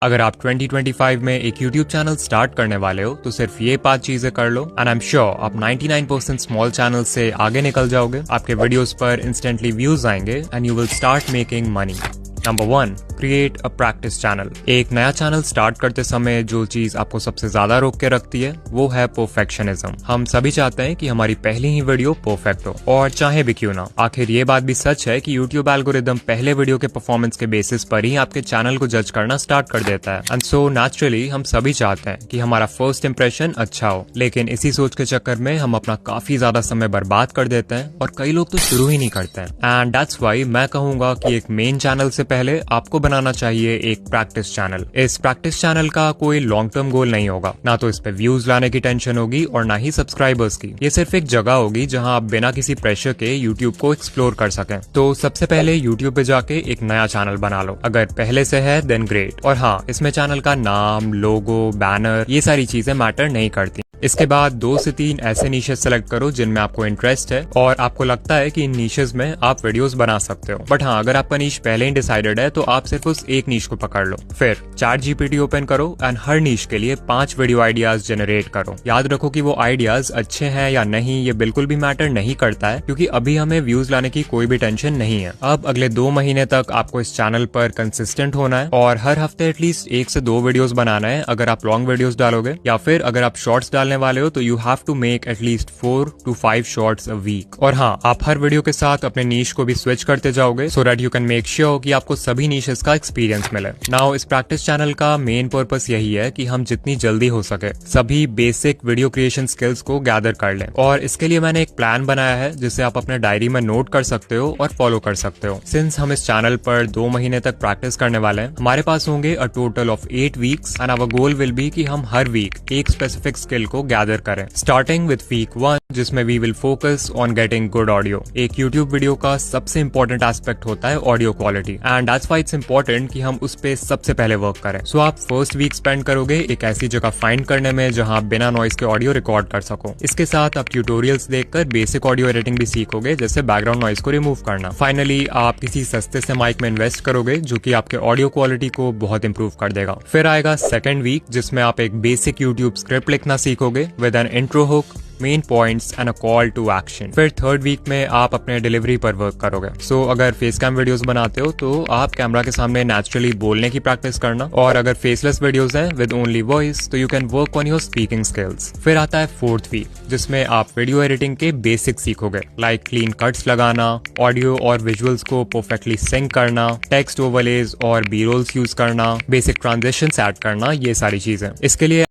अगर आप 2025 में एक YouTube चैनल स्टार्ट करने वाले हो तो सिर्फ ये 5 चीजें कर लो एंड आई एम श्योर आप 99% स्मॉल चैनल से आगे निकल जाओगे। आपके वीडियोस पर इंस्टेंटली व्यूज आएंगे and you will start making money. Number 1, create a practice channel. एक नया चैनल स्टार्ट करते समय जो चीज आपको सबसे ज्यादा रोक के रखती है वो है परफेक्शनिज्म। हम सभी चाहते हैं कि हमारी पहली ही वीडियो परफेक्ट हो, और चाहे भी क्यों ना। आखिर ये बात भी सच है कि YouTube एल्गोरिदम पहले वीडियो के परफॉर्मेंस के बेसिस पर ही आपके चैनल को जज करना स्टार्ट कर देता है। एंड सो नेचुरली हम सभी चाहते हैं कि हमारा फर्स्ट इंप्रेशन अच्छा हो, लेकिन इसी सोच के चक्कर में हम अपना काफी ज्यादा समय बर्बाद कर देते हैं और कई लोग तो शुरू ही नहीं करते हैं। एंड दैट्स व्हाई मैं कहूंगा कि एक मेन चैनल से पहले आपको बनाना चाहिए एक प्रैक्टिस चैनल। इस प्रैक्टिस चैनल का कोई लॉन्ग टर्म गोल नहीं होगा, ना तो इस पे व्यूज लाने की टेंशन होगी और ना ही सब्सक्राइबर्स की। ये सिर्फ एक जगह होगी जहां आप बिना किसी प्रेशर के यूट्यूब को एक्सप्लोर कर सकें। तो सबसे पहले यूट्यूब पे जाके एक नया चैनल बना लो। अगर पहले से है देन ग्रेट। और हाँ, इसमें चैनल का नाम, लोगो, बैनर, ये सारी चीजें मैटर नहीं करती। इसके बाद 2 से 3 ऐसे नीशेस सेलेक्ट करो जिनमें आपको इंटरेस्ट है और आपको लगता है कि इन नीशेस में आप वीडियोस बना सकते हो। बट हाँ, अगर आपका नीश पहले ही डिसाइडेड है तो आप सिर्फ उस एक नीश को पकड़ लो। फिर ChatGPT ओपन करो एंड हर नीश के लिए 5 वीडियो आइडियाज जनरेट करो। याद रखो कि वो आइडियाज अच्छे हैं या नहीं ये बिल्कुल भी मैटर नहीं करता है, क्योंकि अभी हमें व्यूज लाने की कोई भी टेंशन नहीं है। अब अगले 2 महीने तक आपको इस चैनल पर कंसिस्टेंट होना है और हर हफ्ते एटलीस्ट 1 से 2 वीडियोस बनाना है। अगर आप लॉन्ग वीडियोस डालोगे या फिर अगर आप शॉर्ट्स डालने वाले हो तो you have to make at least 4 to 5 shorts a week. और हाँ, आप हर वीडियो के साथ अपने नीश को भी स्विच करते जाओगे so that you can make sure कि आपको सभी नीशेस का एक्सपीरियंस मिले। नाउ इस प्रैक्टिस चैनल का मेन पर्पस यही है कि हम जितनी जल्दी हो सके सभी बेसिक वीडियो क्रिएशन स्किल्स को गैदर कर लें। और इसके लिए मैंने एक प्लान बनाया है जिसे आप अपने डायरी में नोट कर सकते हो और फॉलो कर सकते हो। सिंस हम इस चैनल पर 2 महीने तक प्रैक्टिस करने वाले हैं, हमारे पास होंगे a total of 8 weeks and our goal will be कि हम हर वीक एक स्पेसिफिक स्किल को गैदर करें। स्टार्टिंग विद वीक 1 जिसमें we will focus on getting good audio. एक YouTube वीडियो का सबसे इंपॉर्टेंट एस्पेक्ट होता है audio quality and that's why it's important कि हम उस पे सबसे पहले वर्क करें। सो आप फर्स्ट वीक स्पेंड करोगे एक ऐसी जगह फाइंड करने में जहां आप बिना नॉइस के ऑडियो रिकॉर्ड कर सको। इसके साथ आप ट्यूटोरियल्स देखकर बेसिक ऑडियो एडिटिंग भी सीखोगे, जैसे बैकग्राउंड नॉइस को रिमूव करना। फाइनली आप किसी सस्ते से माइक में इन्वेस्ट करोगे जो कि आपके ऑडियो क्वालिटी को बहुत इंप्रूव कर देगा। फिर आएगा सेकंड वीक जिसमें आप एक बेसिक YouTube स्क्रिप्ट लिखना सीखोगे with an intro hook, main points and a call to action. फिर थर्ड वीक में आप अपने डिलीवरी पर वर्क करोगे। सो अगर फेस कैम वीडियोस बनाते हो तो आप कैमरा के सामने नेचुरली बोलने की प्रैक्टिस करना, और अगर फेसलेस वीडियोस हैं विद ओनली वॉइस तो you can work on your speaking skills. फिर आता है फोर्थ वीक जिसमें आप वीडियो एडिटिंग के बेसिक सीखोगे, लाइक क्लीन कट्स लगाना, ऑडियो और विजुअल्स को परफेक्टली सिंक करना, टेक्स्ट ओवरलेज और बी रोल्स यूज करना, बेसिक ट्रांजिशंस ऐड करना, ये सारी चीजें। इसके लिए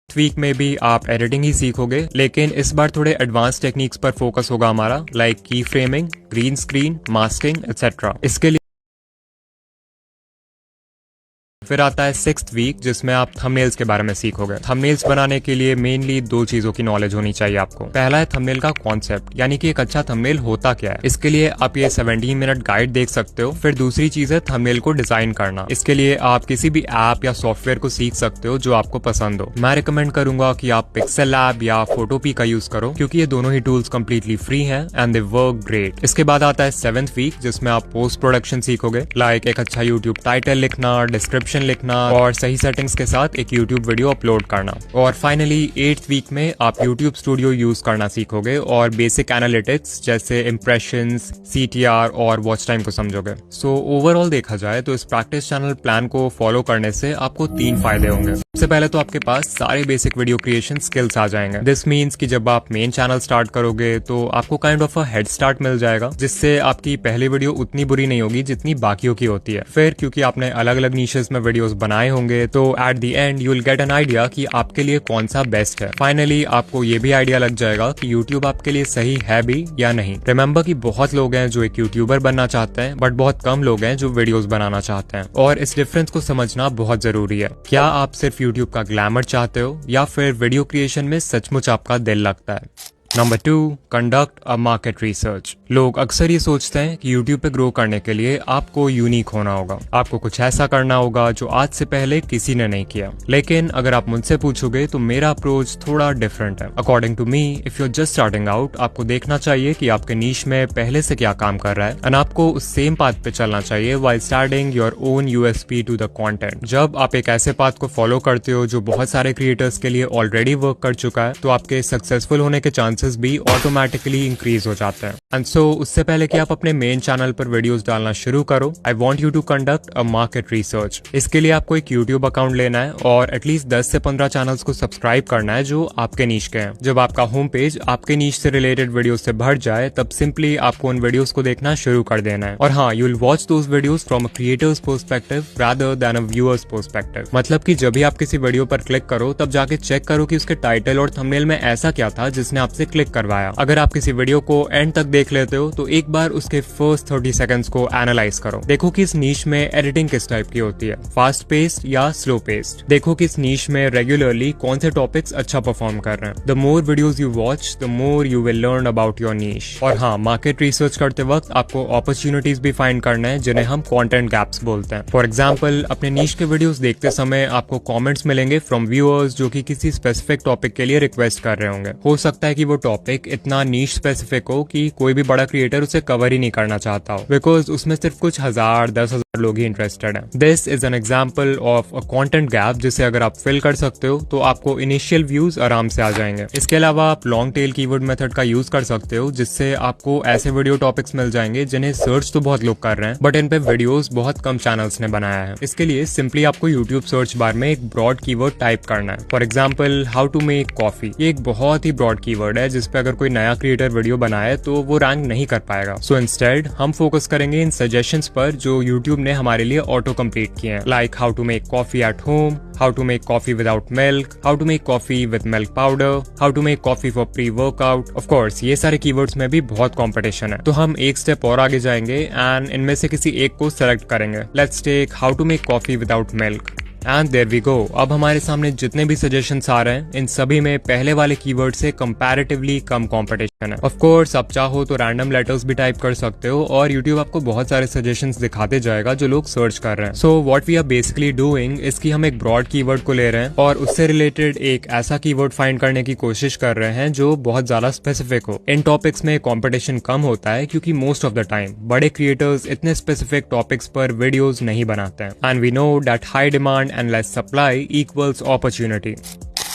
वीक में भी आप एडिटिंग ही सीखोगे, लेकिन इस बार थोड़े एडवांस टेक्निक्स पर फोकस होगा हमारा, लाइक की framing, green screen, masking etcetera. इसके लिए फिर आता है 6th वीक जिसमें आप थंबनेल्स के बारे में सीखोगे। थंबनेल्स बनाने के लिए मेनली 2 चीजों की नॉलेज होनी चाहिए आपको। पहला है थंबनेल का कॉन्सेप्ट, यानी कि एक अच्छा थंबनेल होता क्या है। इसके लिए आप ये 17 मिनट गाइड देख सकते हो। फिर दूसरी चीज है थंबनेल को डिजाइन करना। इसके लिए आप किसी भी ऐप या सॉफ्टवेयर को सीख सकते हो जो आपको पसंद हो। मैं रिकमेंड करूंगा कि आप पिक्सेल लैब या फोटोपी का यूज करो, क्योंकि ये दोनों ही टूल्स कंप्लीटली फ्री हैं एंड दे वर्क ग्रेट। इसके बाद आता है 7th वीक जिसमें आप पोस्ट प्रोडक्शन सीखोगे, लाइक एक अच्छा यूट्यूब टाइटल लिखना, डिस्क्रिप्शन लिखना और सही सेटिंग्स के साथ एक YouTube वीडियो अपलोड करना। और फाइनली 8th वीक में आप YouTube स्टूडियो यूज करना सीखोगे और बेसिक एनालिटिक्स जैसे इम्प्रेशंस, CTR और वॉच टाइम को समझोगे। सो ओवरऑल देखा जाए तो इस प्रैक्टिस चैनल प्लान को फॉलो करने से आपको 3 फायदे होंगे। सबसे पहले तो आपके पास सारे बेसिक वीडियो क्रिएशन स्किल्स आ जाएंगे। दिस मीन्स कि जब आप मेन चैनल स्टार्ट करोगे तो आपको kind of a head start मिल जाएगा, जिससे आपकी पहली वीडियो उतनी बुरी नहीं होगी जितनी बाकियों की होती है। फिर क्योंकि आपने अलग अलग नीशेस में वीडियोस बनाए होंगे तो at the end you will get an idea कि आपके लिए कौन सा बेस्ट है। फाइनली आपको ये भी आइडिया लग जाएगा कि YouTube आपके लिए सही है भी या नहीं। रिमेंबर कि बहुत लोग हैं जो एक यूट्यूबर बनना चाहते हैं, बट बहुत कम लोग हैं जो वीडियोस बनाना चाहते हैं, और इस डिफरेंस को समझना बहुत जरूरी है। क्या आप सिर्फ YouTube का ग्लैमर चाहते हो या फिर वीडियो क्रिएशन में सचमुच आपका दिल लगता है? Number 2, conduct a market research. लोग अक्सर ये सोचते हैं कि यूट्यूब पे ग्रो करने के लिए आपको यूनिक होना होगा, आपको कुछ ऐसा करना होगा जो आज से पहले किसी ने नहीं किया। लेकिन अगर आप मुझसे पूछोगे तो मेरा अप्रोच थोड़ा डिफरेंट है। According to me, if you are just starting out, आपको देखना चाहिए कि आपके नीश में पहले से क्या काम कर रहा है एंड आपको उस सेम पाथ पे चलना चाहिए while starting your own USP to the content. जब आप एक ऐसे पाथ को फॉलो करते हो जो बहुत सारे क्रिएटर्स के लिए ऑलरेडी वर्क कर चुका है, तो आपके सक्सेसफुल होने के चांसेस भी ऑटोमेटिकली इंक्रीज हो जाते हैं। एंड सो उससे पहले कि आप अपने मेन चैनल पर वीडियोस डालना शुरू करो, I want you to conduct a market research. इसके लिए आपको एक यूट्यूब अकाउंट लेना है और एटलीस्ट 10 से 15 चैनल्स को सब्सक्राइब करना है जो आपके नीश के हैं। जब आपका होम पेज आपके नीश से रिलेटेड वीडियो से भर जाए, तब सिंपली आपको उन वीडियोस को देखना शुरू कर देना है। और हाँ, you will watch those videos from a creators perspective rather than a viewers perspective. मतलब कि जब भी आप किसी वीडियो पर क्लिक करो, तब जाके चेक करो कि उसके टाइटल और थंबनेल में ऐसा क्या था जिसने आपसे क्लिक करवाया। अगर आप किसी वीडियो को एंड तक देख लेते हो तो एक बार उसके फर्स्ट 30 सेकंड्स को एनालाइज करो। देखो कि इस नीश में एडिटिंग किस टाइप की होती है, फास्ट पेस्ड या स्लो पेस्ड। देखो कि इस नीश में रेगुलरली कौन से टॉपिक्स अच्छा परफॉर्म कर रहे हैं। The more videos you watch, the more you will learn about your niche. और हाँ, मार्केट रिसर्च करते वक्त आपको अपॉर्चुनिटीज भी फाइंड करना है जिन्हें हम कंटेंट गैप्स बोलते हैं। फॉर एग्जाम्पल, अपने नीश के वीडियोस देखते समय आपको कमेंट्स मिलेंगे फ्रॉम व्यूअर्स जो कि किसी स्पेसिफिक टॉपिक के लिए रिक्वेस्ट कर रहे होंगे। हो सकता है कि वो टॉपिक इतना नीश स्पेसिफिक हो कि कोई भी बड़ा क्रिएटर उसे कवर ही नहीं करना चाहता हो, बिकॉज उसमें सिर्फ कुछ 1000-10,000 लोग ही इंटरेस्टेड हैं। This is an example of a content gap जिसे अगर आप फिल कर सकते हो तो आपको इनिशियल व्यूज आराम से आ जाएंगे। इसके अलावा आप लॉन्ग टेल कीवर्ड मेथड का यूज कर सकते हो, जिससे आपको ऐसे वीडियो टॉपिक्स मिल जाएंगे जिन्हें सर्च तो बहुत लोग कर रहे हैं, बट इन पे वीडियोस बहुत कम चैनल्स ने बनाया है। इसके लिए सिंपली आपको यूट्यूब सर्च बार में एक ब्रॉड कीवर्ड टाइप करना है। For example, how to make coffee. ये एक बहुत ही ब्रॉड कीवर्ड है जिसपे अगर कोई नया क्रिएटर वीडियो बनाए तो वो रैंक नहीं कर पाएगा। सो इंस्टेड हम फोकस करेंगे इन सजेशंस पर जो यूट्यूब ने हमारे लिए ऑटो कंप्लीट किए हैं, like how to make coffee at home, how to make coffee without milk, how to make coffee with milk powder, how to make coffee for pre-workout। Of course, ये सारे keywords में भी बहुत competition है, तो हम एक स्टेप और आगे जाएंगे एंड इनमें से किसी एक को सेलेक्ट करेंगे। Let's take how to make coffee without milk। And there we go. अब हमारे सामने जितने भी सजेशंस आ रहे हैं, इन सभी में पहले वाले कीवर्ड से कंपैरेटिवली कम कंपटीशन है। ऑफ कोर्स, आप चाहो तो रैंडम लेटर्स भी टाइप कर सकते हो और यूट्यूब आपको बहुत सारे सजेशंस दिखाते जाएगा जो लोग सर्च कर रहे हैं। So what we are basically doing is कि हम एक ब्रॉड कीवर्ड को ले रहे हैं और उससे रिलेटेड एक ऐसा कीवर्ड फाइंड करने की कोशिश कर रहे हैं जो बहुत ज्यादा स्पेसिफिक हो। इन टॉपिक्स में कंपटीशन कम होता है क्योंकि मोस्ट ऑफ द टाइम बड़े क्रिएटर्स इतने स्पेसिफिक टॉपिक्स पर वीडियोस नहीं बनाते हैं। And we know that high demand and less supply equals opportunity।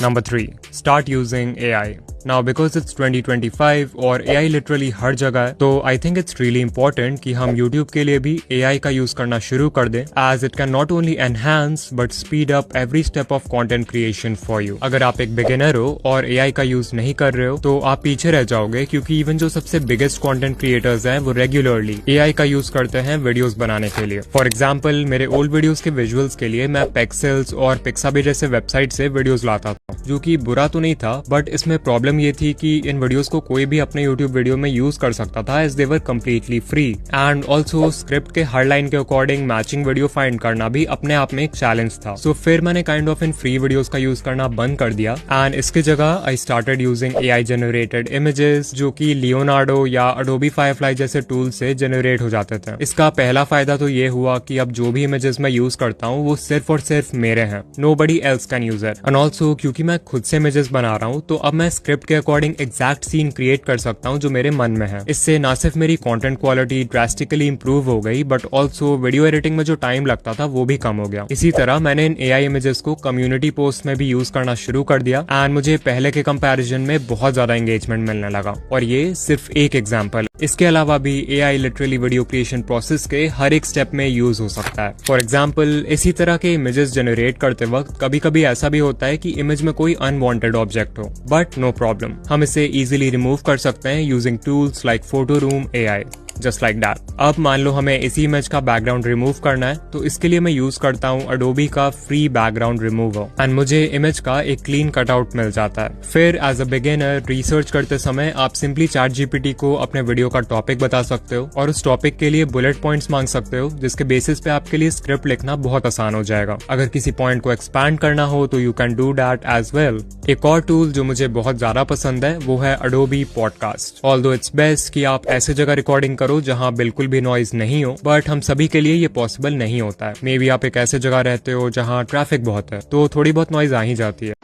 Number 3, start using AI। Now because it's 2025 और AI literally हर जगह है, तो I think it's really important कि हम YouTube के लिए भी AI का यूज करना शुरू कर दें, as it can not only enhance but speed up every step of content creation for you। अगर आप एक beginner हो और AI का यूज नहीं कर रहे हो तो आप पीछे रह जाओगे, क्योंकि इवन जो सबसे biggest content creators हैं वो regularly AI का यूज करते हैं वीडियोस बनाने के लिए। फॉर एग्जाम्पल, मेरे ओल्ड वीडियोस के विजुअल्स के लिए मैं Pexels और Pixabay जैसे वेबसाइट से वीडियोस लाता था, जो कि बुरा तो नहीं था, बट इसमें प्रॉब्लम ये थी कि इन वीडियोस को कोई भी अपने YouTube वीडियो में यूज कर सकता था, as they were completely free. And also script के हर लाइन के अकॉर्डिंग मैचिंग वीडियो फाइंड करना भी अपने आप में एक चैलेंज था। सो फिर मैंने kind of in free videos का यूज करना बंद कर दिया एंड इसकी जगह I started using AI generated images, जो कि लियोनार्डो या अडोबी फायरफ्लाई जैसे टूल से जनरेट हो जाते थे। इसका पहला फायदा तो ये हुआ कि अब जो भी इमेजेस मैं यूज करता हूँ वो सिर्फ और सिर्फ मेरे हैं, nobody else can use it. And also क्योंकि मैं खुद से इमेजेस बना रहा हूँ, तो अब मैं स्क्रिप्ट के अकॉर्डिंग एग्जैक्ट सीन क्रिएट कर सकता हूँ जो मेरे मन में है। इससे ना सिर्फ मेरी कंटेंट क्वालिटी ड्रास्टिकली इंप्रूव हो गई, बट ऑल्सो वीडियो एडिटिंग में जो टाइम लगता था वो भी कम हो गया। इसी तरह मैंने इन AI इमेजेस को कम्युनिटी पोस्ट में भी यूज करना शुरू कर दिया एंड मुझे पहले के कंपैरिजन में बहुत ज्यादा एंगेजमेंट मिलने लगा। और ये सिर्फ एक एग्जाम्पल। इसके अलावा भी AI literally video creation process के हर एक स्टेप में यूज हो सकता है। फॉर एग्जाम्पल, इसी तरह के इमेजेस जनरेट करते वक्त कभी कभी ऐसा भी होता है कि इमेज में कोई अनवांटेड ऑब्जेक्ट हो, बट नो प्रॉब्लम, हम इसे इजीली रिमूव कर सकते हैं using tools like Photoroom AI। Just like that. अब मान लो हमें इसी इमेज का बैकग्राउंड रिमूव करना है, तो इसके लिए मैं यूज करता हूँ अडोबी का फ्री बैकग्राउंड रिमूवर एंड मुझे इमेज का एक क्लीन कटआउट मिल जाता है। फिर एज अ बिगिनर रिसर्च करते समय आप सिंपली ChatGPT को अपने वीडियो का टॉपिक बता सकते हो और उस टॉपिक के लिए बुलेट पॉइंट्स मांग सकते हो, जिसके बेसिस पे आपके लिए स्क्रिप्ट लिखना बहुत आसान हो जाएगा। अगर किसी पॉइंट को एक्सपैंड करना हो तो you can do that as well. एक और टूल जो मुझे बहुत ज्यादा पसंद है वो है Adobe podcast. Although it's best कि आप ऐसे जगह रिकॉर्डिंग करो जहां बिल्कुल भी नॉइज नहीं हो, बट हम सभी के लिए ये पॉसिबल नहीं होता है। मे बी आप एक ऐसे जगह रहते हो जहां ट्रैफिक बहुत है, तो थोड़ी बहुत नॉइज आ ही जाती है।